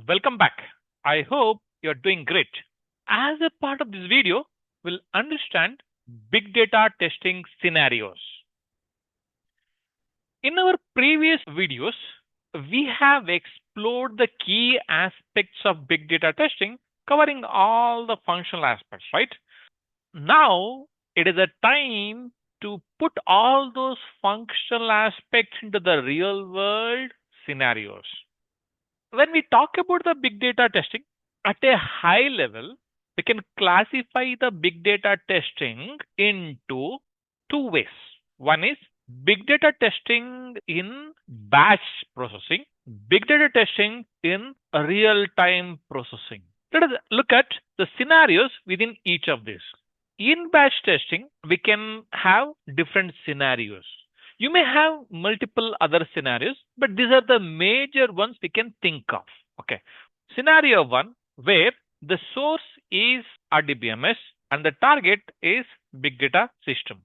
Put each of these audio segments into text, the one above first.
Welcome back. I hope you're doing great. As a part of this video, we'll understand big data testing scenarios. In our previous videos, we have explored the key aspects of big data testing, covering all the functional aspects, right? Now it is a time to put all those functional aspects into the real world scenarios. When we talk about the big data testing at a high level, we can classify the big data testing into two ways. One is big data testing in batch processing, big data testing in real time processing. Let us look at the scenarios within each of these. In batch testing, we can have different scenarios. You may have multiple other scenarios, but these are the major ones we can think of. Okay. Scenario one, where the source is RDBMS and the target is big data system.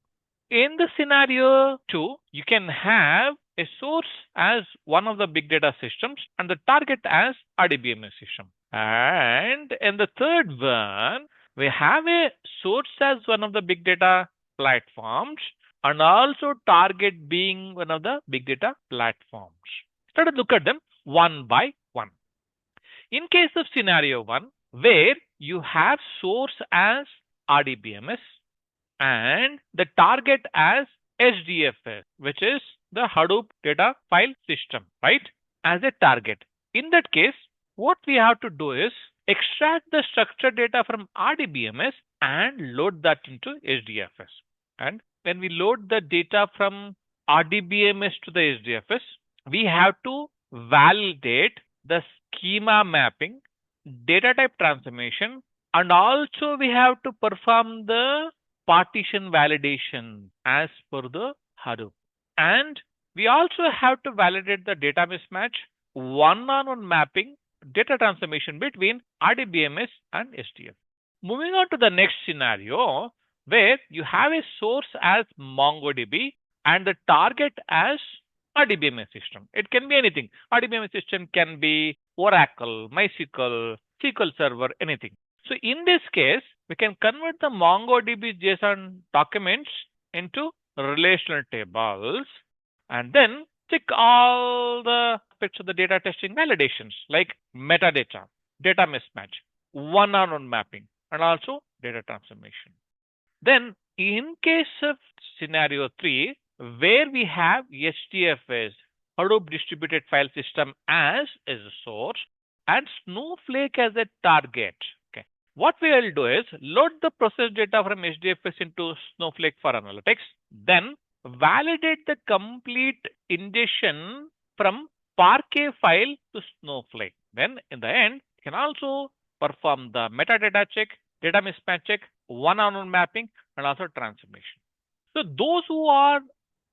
In the scenario two, you can have a source as one of the big data systems and the target as RDBMS system. And in the third one, we have a source as one of the big data platforms and also target being one of the big data platforms. Let us look at them one by one. In case of scenario one, where you have source as RDBMS and the target as HDFS, which is the Hadoop data file system, right? As a target. In that case, what we have to do is extract the structured data from RDBMS and load that into HDFS. And when we load the data from RDBMS to the HDFS, we have to validate the schema mapping, data type transformation, and also we have to perform the partition validation as per the Hadoop. And we also have to validate the data mismatch, one-on-one mapping, data transformation between RDBMS and HDFS. Moving on to the next scenario, where you have a source as MongoDB and the target as RDBMS system. It can be anything. RDBMS system can be Oracle, MySQL, SQL Server, anything. So in this case, we can convert the MongoDB JSON documents into relational tables and then check all the aspects of the data testing validations like metadata, data mismatch, one-on-one mapping, and also data transformation. Then in case of scenario 3, where we have HDFS, Hadoop distributed file system as a source and Snowflake as a target. Okay. What we will do is load the process data from HDFS into Snowflake for analytics, then validate the complete ingestion from Parquet file to Snowflake. Then in the end, you can also perform the metadata check, data mismatch check, one-on-one mapping, and also transformation. So those who are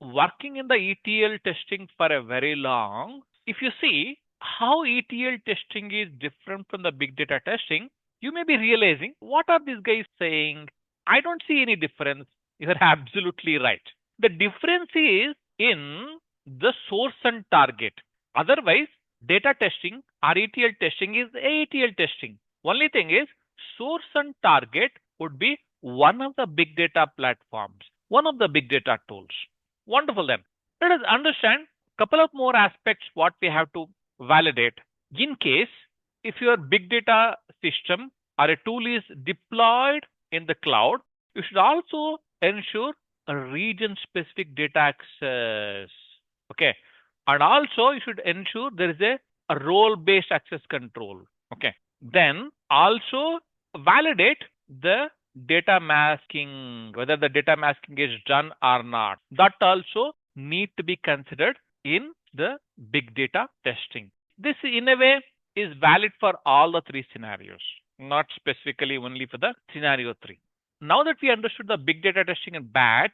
working in the ETL testing for a very long, if you see how ETL testing is different from the big data testing, you may be realizing, what are these guys saying? I don't see any difference. You're absolutely right. The difference is in the source and target. Otherwise, data testing or ETL testing is ETL testing. Only thing is, source and target would be one of the big data platforms, one of the big data tools. Wonderful then. Let us understand a couple of more aspects what we have to validate. In case if your big data system or a tool is deployed in the cloud, you should also ensure a region specific data access. Okay. And also you should ensure there is a role based access control. Okay. Then also validate the data masking, whether the data masking is done or not. That also need to be considered in the big data testing. This in a way is valid for all the three scenarios, not specifically only for the scenario 3. Now that we understood the big data testing in batch,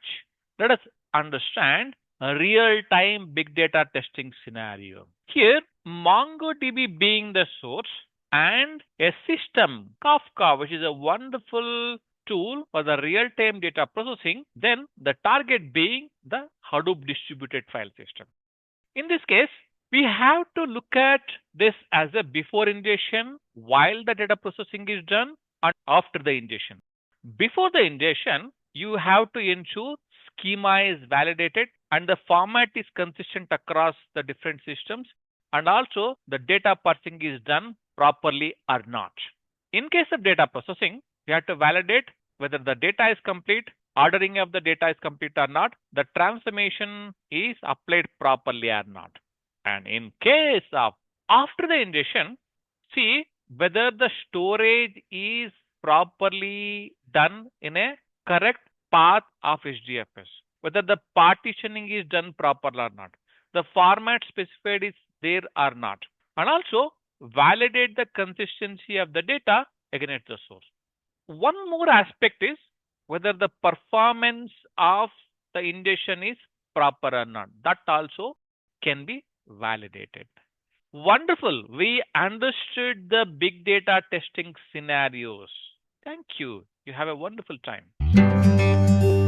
let us understand a real-time big data testing scenario. Here, MongoDB being the source and a system, Kafka, which is a wonderful tool for the real-time data processing, then the target being the Hadoop distributed file system. In this case, We have to look at this as a before ingestion, while the data processing is done, and after the ingestion. Before the ingestion, you have to ensure schema is validated and the format is consistent across the different systems, and also the data parsing is done properly or not. In case of data processing, you have to validate whether the data is complete, ordering of the data is complete or not, the transformation is applied properly or not. And in case of after the ingestion, see whether the storage is properly done in a correct path of HDFS, whether the partitioning is done properly or not, the format specified is there or not, and also validate the consistency of the data against the source. One more aspect is whether the performance of the ingestion is proper or not. That also can be validated. Wonderful. We understood the big data testing scenarios. Thank you. You have a wonderful time.